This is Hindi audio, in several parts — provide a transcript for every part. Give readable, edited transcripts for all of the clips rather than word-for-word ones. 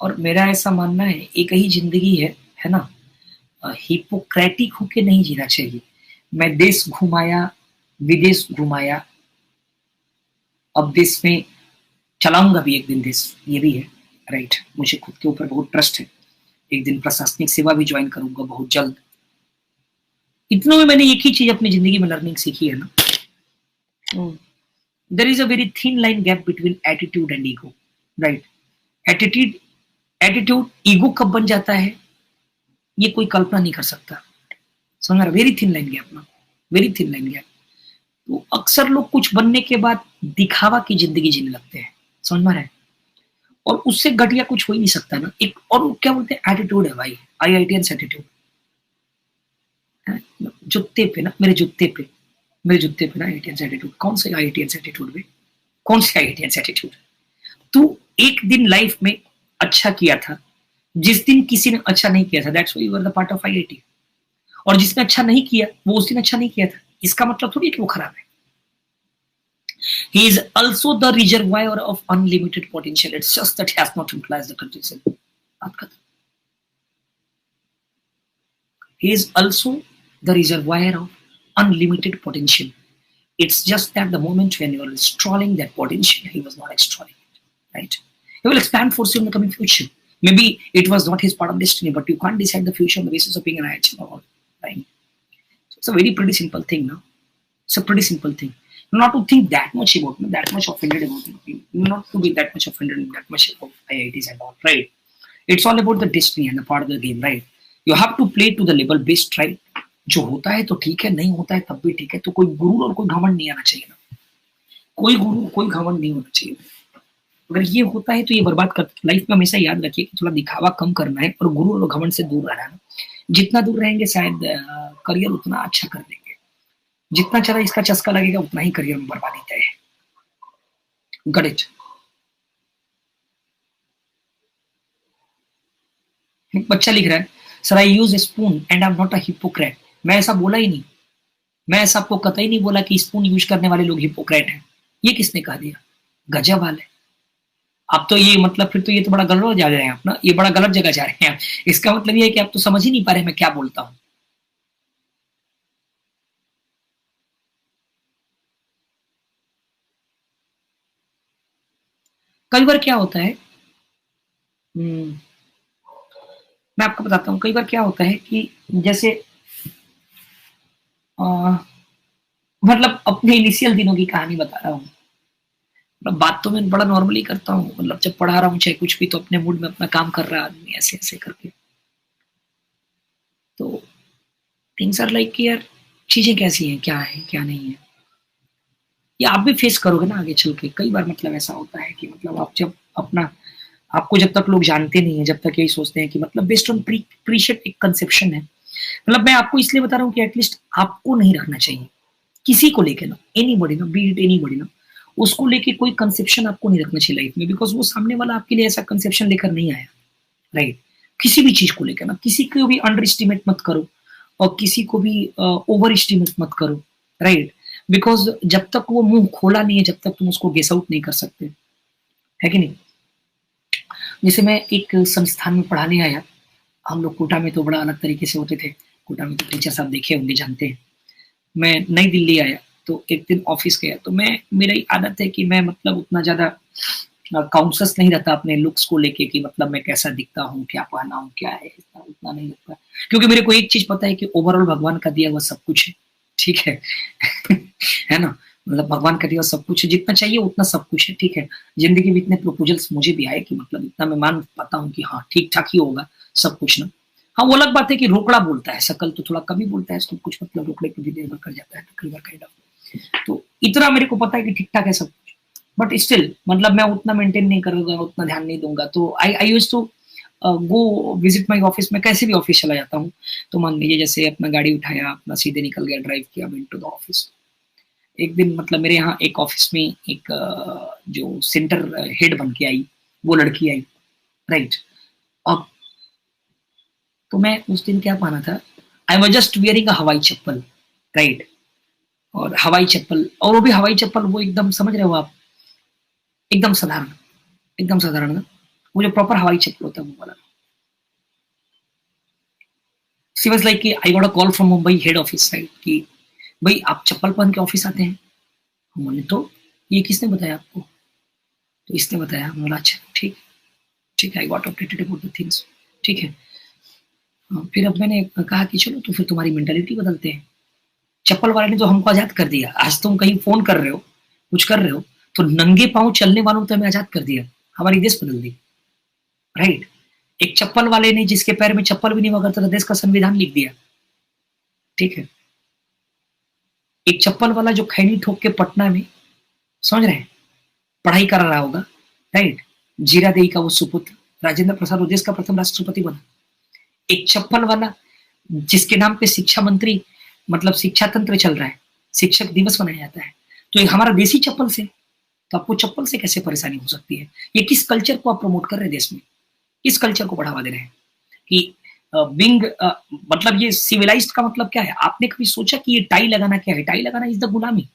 और मेरा ऐसा मानना है, एक ही जिंदगी है ना, हिपोक्रेटिक होके नहीं जीना चाहिए। मैं देश घुमाया, विदेश घुमाया, अब देश में चलाऊंगा भी एक दिन देश, ये भी है, राइट। मुझे खुद के ऊपर बहुत ट्रस्ट है, एक दिन प्रशासनिक सेवा भी ज्वाइन करूंगा बहुत जल्द। इतनों में मैंने एक ही चीज अपनी जिंदगी में लर्निंग सीखी है ना, there is a very thin line gap between attitude and ego, right. Attitude attitude ego कब बन जाता है, ये कोई कल्पना नहीं कर सकता, समझ रहा, वेरी थिन लाइन गैप ना, वेरी थिन लाइन गैप। तो अक्सर लोग कुछ बनने के बाद दिखावा की जिंदगी जीने लगते हैं, समझ में रहा है, और उससे घटिया कुछ हो ही नहीं सकता ना। एक और क्या बोलते हैं, एटीट्यूड है भाई, आईआईटीएन एटीट्यूड, जूते पे ना, मेरे जूते पे ना आईआईटीएन एटीट्यूड। कौन से आईआईटीएन एटीट्यूड में, कौन से आईआईटीएन एटीट्यूड? तू एक दिन लाइफ में अच्छा किया था, जिस दिन किसी ने अच्छा नहीं किया था, that's why you are the part of IIT. और जिसने अच्छा नहीं किया वो उस दिन अच्छा नहीं किया था, इसका मतलब थोड़ी कि वो खराब है। He is also the reservoir of unlimited potential. It's just that he has not utilized the potential. बात खत्म। He is also the reservoir of unlimited potential. It's just that the moment when you are installing that potential, he was not installing it, right? He will expand for you in the coming future. Maybe it was not his part of destiny, but you can't decide the future on the basis of being an IIT or all, right? So it's a very pretty simple thing now. It's a pretty simple thing. Not to think that much about me, that much offended about me, not to be that much offended and that much about IITs and all, right? It's all about the destiny and the part of the game, right? You have to play to the level best, right? जो होता है तो ठीक है, नहीं होता है तब भी ठीक है। तो कोई गुरूर और कोई घमंड नहीं आना चाहिए ना, कोई गुरूर कोई घमंड नहीं होना चाहिए। अगर ये होता है तो ये बर्बाद कर। लाइफ में हमेशा याद रखिए कि थोड़ा दिखावा कम करना है और गुरूर और घमंड से दूर रहना है। जितना दूर रहेंगे शायद करियर उतना अच्छा कर देंगे, जितना ज़्यादा इसका चस्का लगेगा उतना ही करियर में बर्बादी तय है। Got it? बच्चा लिख रहा है, sir I use spoon and I am not a hypocrite. मैं ऐसा बोला ही नहीं, मैं ऐसा आपको कतई नहीं बोला कि स्पून यूज करने वाले लोग हिपोक्रेट हैं। ये किसने कह दिया? गजब हाल है। आप तो ये मतलब फिर तो ये तो बड़ा गलत जा रहे हैं आप ना, ये बड़ा गलत जगह जा रहे हैं आप। इसका मतलब ये है कि आप तो समझ ही नहीं पा रहे मैं क्या बोलता हूँ। कई बार क्या होता है, मैं आपको बताता हूँ, कई बार क्या होता है कि जैसे मतलब अपने इनिशियल दिनों की कहानी बता रहा हूँ। मतलब बात तो मैं बड़ा नॉर्मली करता हूँ, मतलब जब पढ़ा रहा हूँ चाहे कुछ भी, तो अपने मूड में अपना काम कर रहा है आदमी ऐसे ऐसे करके। तो थिंग्स आर लाइक कि यार चीजें कैसी हैं, क्या है क्या नहीं है, ये आप भी फेस करोगे ना आगे चल के। कई बार मतलब ऐसा होता है कि मतलब आप जब अपना, आपको जब तक लोग जानते नहीं है, जब तक यही सोचते हैं कि मतलब बेस्ड ऑन प्रीशियट एक कंसेप्शन है। मतलब मैं आपको इसलिए बता रहा हूँ कि एटलीस्ट आपको नहीं रखना चाहिए किसी को लेके ना, एनीबॉडी ना, बी इट एनीबॉडी ना, उसको लेके कोई कंसेप्शन आपको नहीं रखना चाहिए लाइफ में, बिकॉज वो सामने वाला आपके लिए ऐसा कंसेप्शन लेकर नहीं आया, राइट। किसी भी चीज को लेकर ना, किसी को भी अंडर एस्टिमेट मत करो और किसी को भी ओवर एस्टिमेट मत करो, राइट। बिकॉज जब तक वो मुंह खोला नहीं है, जब तक तुम उसको गेस आउट नहीं कर सकते, है कि नहीं। जैसे मैं एक संस्थान में पढ़ाने आया, हम लोग कोटा में तो बड़ा अलग तरीके से होते थे, कोटा में तो टीचर साहब देखे होंगे, जानते हैं। मैं नई दिल्ली आया तो एक दिन ऑफिस गया, तो मैं, मेरी आदत है कि मैं मतलब उतना ज्यादा कॉन्शियस नहीं रहता अपने लुक्स को लेके कि मतलब मैं कैसा दिखता हूँ, क्या पहना हूँ, क्या है, उतना नहीं लगता। क्योंकि मेरे को एक चीज पता है कि ओवरऑल भगवान का दिया हुआ सब कुछ है, ठीक है है ना। मतलब भगवान का दिया सब कुछ है, जितना चाहिए उतना सब कुछ है, ठीक है। जिंदगी में इतने प्रपोजल्स मुझे भी आए कि मतलब इतना मैं मान पाता हूँ कि हाँ ठीक ठाक ही होगा सब कुछ ना। हाँ वो अलग बात है कि रोकड़ा बोलता है, शकल तो थोड़ा कम ही बोलता है, इसको कुछ मतलब रोकड़े पे भी निर्भर कर जाता है कई बार काइंड ऑफ। तो इतना मेरे को पता है कि ठीक ठाक है सब कुछ, बट स्टिल मतलब मैं उतना मेंटेन नहीं करूंगा, उतना ध्यान नहीं दूंगा। तो I use to go visit my office में, कैसे भी ऑफिस चला जाता हूँ। तो मान लीजिए जैसे अपना गाड़ी उठाया, अपना सीधे निकल गया, ड्राइव किया टू द ऑफिस। एक दिन मतलब मेरे यहाँ एक ऑफिस में एक जो सेंटर हेड बन के आई वो लड़की आई, राइट। अब तो मैं उस दिन क्या पहना था, I was just wearing a हवाई चप्पल, राइट। और हवाई चप्पल, और वो भी हवाई चप्पल वो एकदम, समझ रहे हो आप, एकदम साधारण, एकदम साधारण ना। वो जो प्रॉपर हवाई चप्पल होता है वो वाला। शी वाज लाइक कि I got a call from Mumbai head office side कि भाई आप चप्पल पहन के ऑफिस आते हैं। हमने तो ये किसने बताया आपको? तो इसने बताया। हमने बोला अच्छा ठीक ठीक है, I got updated about the things. ठीक है। फिर अब मैंने कहा कि चलो तो फिर तुम्हारी मेंटालिटी बदलते हैं। चप्पल वाले ने तो हमको आजाद कर दिया। आज तुम कहीं फोन कर रहे हो, कुछ कर रहे हो, तो नंगे पांव चलने वालों को तो हमें आजाद कर दिया, हमारी देश बदल दी। राइट। एक चप्पल वाले ने जिसके पैर में चप्पल भी नहीं हुआ करता था, देश का संविधान लिख दिया। ठीक है। एक चप्पल वाला जो खैनी ठोक के पटना में, समझ रहे हैं, पढ़ाई कर रहा होगा। राइट। जीरा देई का वो सुपुत्र राजेंद्र प्रसाद वो देश का प्रथम राष्ट्रपति बना। एक चप्पल वाला जिसके नाम पे शिक्षा मंत्री मतलब शिक्षा तंत्र चल रहा है, शिक्षक दिवस मनाया जाता है, तो ये हमारा देसी चप्पल से, तो आपको चप्पल से कैसे परेशानी हो सकती है? ये किस कल्चर को आप प्रमोट कर रहे हैं देश में? किस कल्चर को बढ़ावा दे रहे हैं कि बिंग मतलब ये सिविलाइज्ड का मतलब क्या है? आपने कभी सोचा कि ये टाई लगाना क्या है? टाई लगाना इज द गुलामी।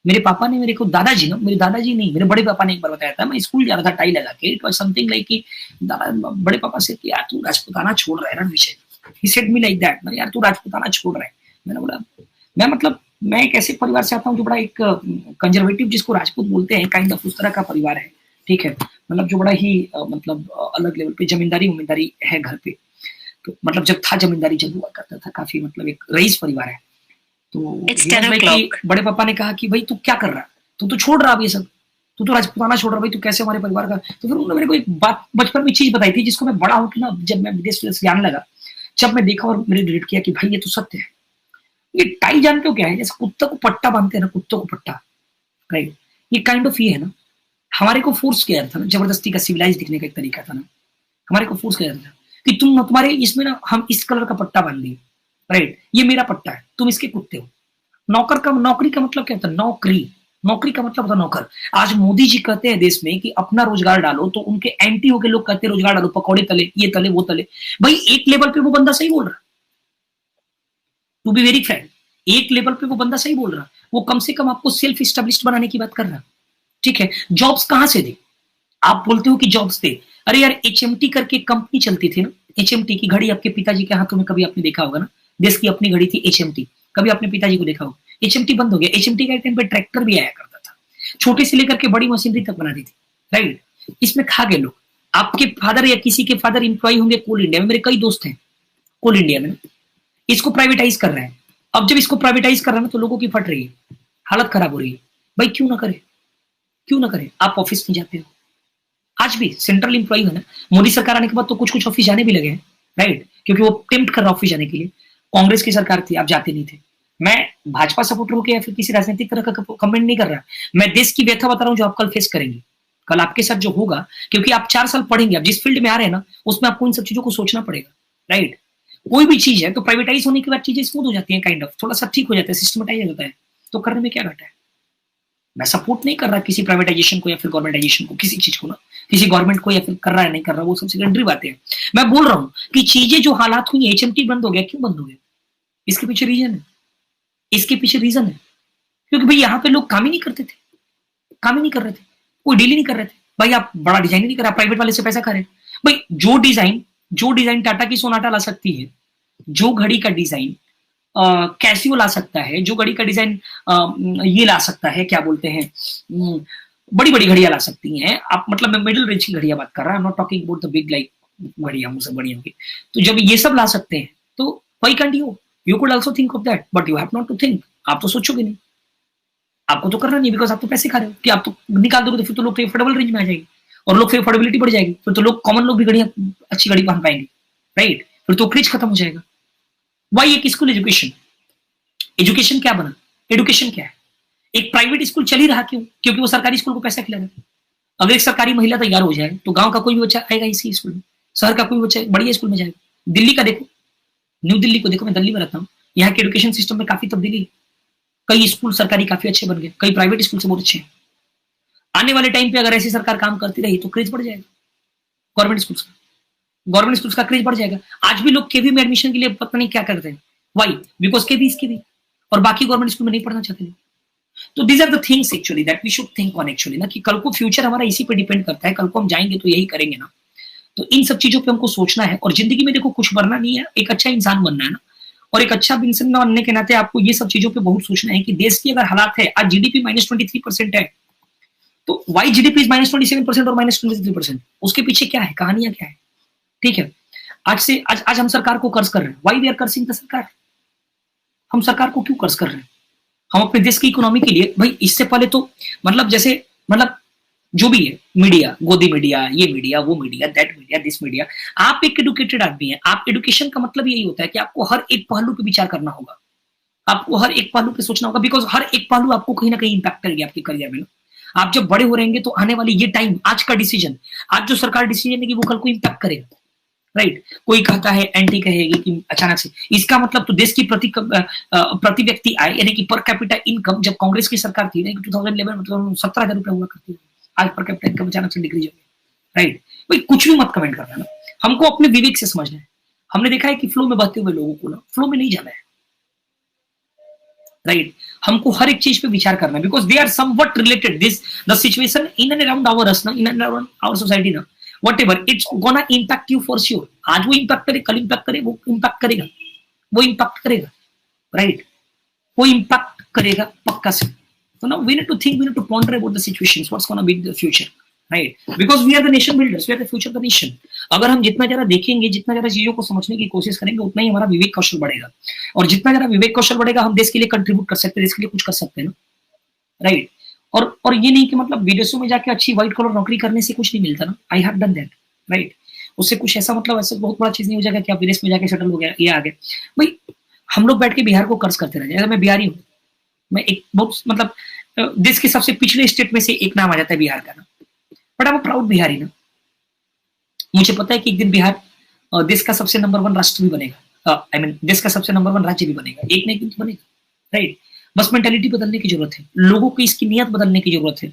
मेरे पापा ने मेरे को दादाजी ना, मेरे दादाजी नहीं, मेरे बड़े पापा ने एक बार बताया था, मैं स्कूल जा रहा था टाई लगा के, इट वाज समथिंग लाइक कि बड़े पापा से कि यार तू राजपूताना छोड़ रहा है Ranvijay. He said me like that, यार तू राजपूताना छोड़ रहा है। मैंने बोला मैं मतलब मैं एक ऐसे परिवार से आता हूँ जो बड़ा एक कंजर्वेटिव जिसको राजपूत बोलते हैं काइंड ऑफ उस तरह का परिवार है। ठीक है। मतलब जो बड़ा ही मतलब अलग लेवल पे जमींदारी है घर पे। तो मतलब जब था जमींदारी जब हुआ करता था, काफी मतलब एक रईस परिवार है। तो बड़े पापा ने कहा कि भाई तू क्या कर रहा है, तू तो छोड़ रहा है ये सब, तू तो राजपूताना छोड़ रहा भाई, तू कैसे हमारे परिवार का। तो फिर उन्होंने मेरे को एक बात बचपन में चीज बताई थी जिसको मैं बड़ा होकर ना जब मैं विदेश जाने लगा, जब मैं देखा और मैंने रिलेट किया कि भाई ये तो सत्य है। ये टाई जानते हो क्या है? जैसे कुत्ते को पट्टा बांधते हैं ना, कुत्तों को पट्टा, राइट, ये काइंड ऑफ ये है ना। हमारे को फोर्स किया था ना, जबरदस्ती का सिविलाइज दिखने का एक तरीका था ना, हमारे को फोर्स किया था कि तुम तुम्हारे इसमें ना हम इस कलर का पट्टा बांध दिए, राइट, ये मेरा पट्टा है, तुम इसके कुत्ते हो। नौकरी का मतलब क्या होता है? नौकरी, नौकरी का मतलब होता है नौकर। आज मोदी जी कहते हैं देश में कि अपना रोजगार डालो, तो उनके एंटी होके लोग कहते हैं रोजगार डालो, पकौड़े तले, ये तले वो तले। भाई एक लेवल पे वो बंदा सही बोल रहा, टू बी वेरी फ्रैंक, एक लेवल पे वो बंदा सही बोल रहा। वो कम से कम आपको सेल्फ स्टेब्लिश्ड बनाने की बात कर रहा। ठीक है। जॉब्स कहां से दे? आप बोलते हो कि जॉब्स दे। अरे यार एचएमटी करके कंपनी चलती थी ना, एचएमटी की घड़ी आपके पिताजी के हाथों में कभी आपने देखा होगा ना, देश की अपनी घड़ी थी एचएमटी, कभी अपने पिताजी को देखा होगा? एचएमटी बंद हो गया। एचएमटी के टाइम पे ट्रैक्टर भी आया करता था, छोटे से लेकर के बड़ी मशीनरी तक बना दी थी, राइट। इसमें खा गए लोग। आपके फादर या किसी के फादर इंप्लॉय होंगे कोल इंडिया में, मेरे कई दोस्त हैं कोल इंडिया में, इसको प्राइवेटाइज कर रहे हैं। अब जब इसको प्राइवेटाइज कर रहे हैं तो लोगों की फट रही है, हालत खराब हो रही है। भाई क्यों ना करे, क्यों ना करे? आप ऑफिस नहीं जाते हो, आज भी सेंट्रल इंप्लॉई है ना, मोदी सरकार आने के बाद तो कुछ कुछ ऑफिस जाने भी लगे हैं, राइट, क्योंकि वो टेम्प्ट कर रहा ऑफिस जाने के लिए। कांग्रेस की सरकार थी, आप जाते नहीं थे। मैं भाजपा सपोर्टर होकर या फिर किसी राजनीतिक तरह का कमेंट नहीं कर रहा, मैं देश की व्यथा बता रहा हूं जो आप कल फेस करेंगे, कल आपके साथ जो होगा, क्योंकि आप 4 साल पढ़ेंगे, आप जिस फील्ड में आ रहे हैं ना उसमें आपको इन सब चीजों को सोचना पड़ेगा, राइट। कोई भी चीज है तो प्राइवेटाइज होने के बाद चीजें स्मूथ हो जाती हैं, काइंड ऑफ थोड़ा सा ठीक हो जाता है, सिस्टमेटाइज होता है, तो करने में क्या घाटा है? मैं सपोर्ट नहीं कर रहा किसी प्राइवेटाइजेशन को या फिर गवर्नमेंटाइजेशन को, किसी चीज को ना, किसी गवर्नमेंट को या फिर कर रहा है नहीं कर रहा, वो सब सेकेंडरी बातें हैं। मैं बोल रहा हूँ कि चीजें जो हालात हुई, एचएमटी बंद हो गया, क्यों बंद हो गया? इसके पीछे रीजन है, इसके पीछे रीजन है, क्योंकि भाई यहाँ पे लोग काम ही नहीं करते थे, काम ही नहीं कर रहे थे, कोई डील ही नहीं कर रहे थे। भाई आप बड़ा डिजाइन ही नहीं कर रहा, प्राइवेट वाले से पैसा खा रहे। भाई जो डिजाइन टाटा की सोनाटा ला सकती है, जो घड़ी का डिजाइन कैसियो ला सकता है, जो घड़ी का डिजाइन ये ला सकता है, क्या बोलते हैं, बड़ी बड़ी घड़ियां ला सकती हैं आप, मतलब मैं मिडिल रेंज की घड़ियां बात कर रहा हूं, not talking about the big like घड़ियां मुझसे बड़ी होंगी। तो जब ये सब ला सकते हैं तो why can't you could also think of that, but you have not to think. आप तो सोचोगे नहीं, आपको तो करना नहीं, बिकॉज आप तो पैसे खा रहे हो कि आप तो निकाल दोगे तो फिर तो लोग अफोर्डेबल रेंज में आ जाएगी और लोग फिर अफोर्डेबिलिटी बढ़ जाएगी, फिर तो लोग कॉमन लोग भी घड़ियां अच्छी घड़ी पहन पाएंगे, राइट, फिर तो क्रेज खत्म हो जाएगा। वाई एक स्कूल एजुकेशन, एजुकेशन क्या बना, एडुकेशन क्या है? एक प्राइवेट स्कूल चल ही रहा क्यों? क्योंकि वो सरकारी स्कूल को पैसा खिलाना। अगर एक सरकारी महिला तैयार हो जाए तो गांव का कोई भी बच्चा आएगा इसी स्कूल में, शहर का कोई बच्चा बढ़िया स्कूल में जाएगा। दिल्ली का देखो, न्यू दिल्ली को देखो, मैं दिल्ली में रहता हूँ, यहाँ के एजुकेशन सिस्टम में काफी तब्दीली, कई स्कूल सरकारी काफी अच्छे बन गए, कई प्राइवेट स्कूल से बहुत अच्छे हैं। आने वाले टाइम पे अगर ऐसी सरकार काम करती रही तो क्रेज बढ़ जाएगा गवर्नमेंट स्कूल्स का क्रेज बढ़ जाएगा। आज भी लोग केवी में एडमिशन के लिए पता नहीं क्या करते हैं, वाई, बिकॉज केवी इसके भी, और बाकी गवर्नमेंट स्कूल में नहीं पढ़ना चाहते। तो these are the things actually that we should think on actually ना, कि कल को फ्यूचर हमारा इसी पे डिपेंड करता है, कल को हम जाएंगे तो यही करेंगे ना। तो इन सब चीजों पे हमको सोचना है, और जिंदगी में देखो कुछ बनना नहीं है, एक अच्छा इंसान बनना है ना, और एक अच्छा इंसान बनने के नाते आपको ये सब चीजों पे बहुत सोचना है कि देश की अगर हालात है, आज जीडीपी -23% है, तो वाई जीडीपी इज -27% और -23%, उसके पीछे क्या है, कहानियां क्या है, ठीक है। आज हम सरकार को कर्ज कर रहे हैं, वाई वी आर कर्जिंग द सरकार, हम सरकार को क्यों कर्ज कर रहे हैं, हम अपने देश की इकोनॉमी के लिए। भाई इससे पहले तो मतलब जैसे मतलब जो भी है, मीडिया, गोदी मीडिया, ये मीडिया, वो media, that media, this media, आप एक एडुकेटेड आदमी है, आप एडुकेशन का मतलब यही होता है कि आपको हर एक पहलू पे विचार करना होगा, आपको हर एक पहलू पे सोचना होगा, बिकॉज हर एक पहलू आपको कहीं ना कहीं इंपैक्ट करेगी आपके करियर में। आप जब बड़े हो रहेंगे तो आने वाली ये टाइम, आज का डिसीजन, आज जो सरकार डिसीजन लेगी वो कल को इंपैक्ट करेगा, राइट। कोई कहता है, एंटी कहेगी कि अचानक से, इसका मतलब तो देश की प्रति व्यक्ति आय यानी कि पर कैपिटा इनकम, जब कांग्रेस की सरकार थी 2011 मतलब 17,000 रुपया हुआ करती है, आज पर कैपिटा इनकम अचानक से डिक्रीज हो गया, राइट। भाई कुछ भी मत कमेंट करना ना, हमको अपने विवेक से समझना है। हमने देखा है कि फ्लो में बहते हुए लोगों को ना फ्लो में नहीं जाना है, राइट। हमको हर एक चीज पे विचार करना है, because they are somewhat related, this the situation in and around our us ना, in and around our society ना, whatever it's gonna impact you for sure। आज वो इम्पैक्ट करे, कल इम्पैक्ट करे, वो इम्पैक्ट करेगा, वो इम्पैक्ट करेगा, राइट, वो इम्पैक्ट करेगा पक्का से। तो now we need to think, we need to ponder about the situations, what's gonna be the future, right, because we are the nation builders, we are the future of the nation। अगर हम जितना ज्यादा देखेंगे, जितना ज्यादा चीजों को समझने की कोशिश करेंगे, उतना ही हमारा विवेक कौशल बढ़ेगा, और जितना ज्यादा विवेक कौशल बढ़ेगा, हम देश के लिए कंट्रीब्यूट कर सकते हैं, देश के लिए कुछ कर सकते हैं ना, राइट। और ये नहीं कि मतलब विदेशों में जाके अच्छी व्हाइट कॉलर नौकरी करने से कुछ नहीं मिलता ना, I have done that, right. उससे कुछ ऐसा मतलब ऐसा बहुत बड़ा चीज नहीं हो जाएगा कि आप विदेश में जाके सेटल हो गया, ये आ गए। भाई हम लोग बैठ के बिहार को कर्ज करते रह जाए, मैं बिहारी हूँ, मैं एक बहुत मतलब देश के सबसे पिछड़े स्टेट में से एक नाम आ जाता है बिहार का ना, but I am proud Bihari ना। मुझे पता है कि एक दिन बिहार देश का सबसे नंबर 1 राष्ट्र भी बनेगा, आई मीन देश का सबसे नंबर 1 राज्य भी बनेगा, एक ना एक दिन तो बनेगा, राइट। बस मेंटालिटी बदलने की जरूरत है, लोगों की इसकी नियत बदलने की जरूरत है,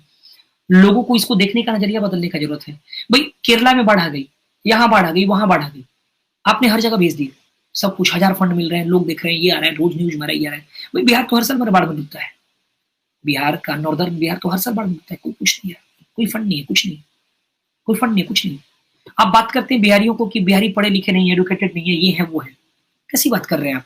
लोगों को इसको देखने का नजरिया बदलने का जरूरत है। भाई केरला में बाढ़ आ गई, यहाँ बाढ़ आ गई, वहां बाढ़ आ गई, आपने हर जगह भेज दी, सब कुछ 1000 फंड मिल रहे हैं, लोग देख रहे हैं, ये आ रहा है, रोज न्यूज में ये आ रहा है। भाई बिहार तो हर साल मेरा बाढ़ में डूबता है, बिहार का नॉर्दर्न बिहार तो हर साल बाढ़ में डूबता है, कोई कुछ नहीं है, कोई फंड नहीं है, कुछ नहीं, कोई फंड नहीं, कुछ नहीं। आप बात करते हैं बिहारियों को कि बिहारी पढ़े लिखे नहीं है, एडुकेटेड नहीं है, ये है वो है, कैसी बात कर रहे हैं आप,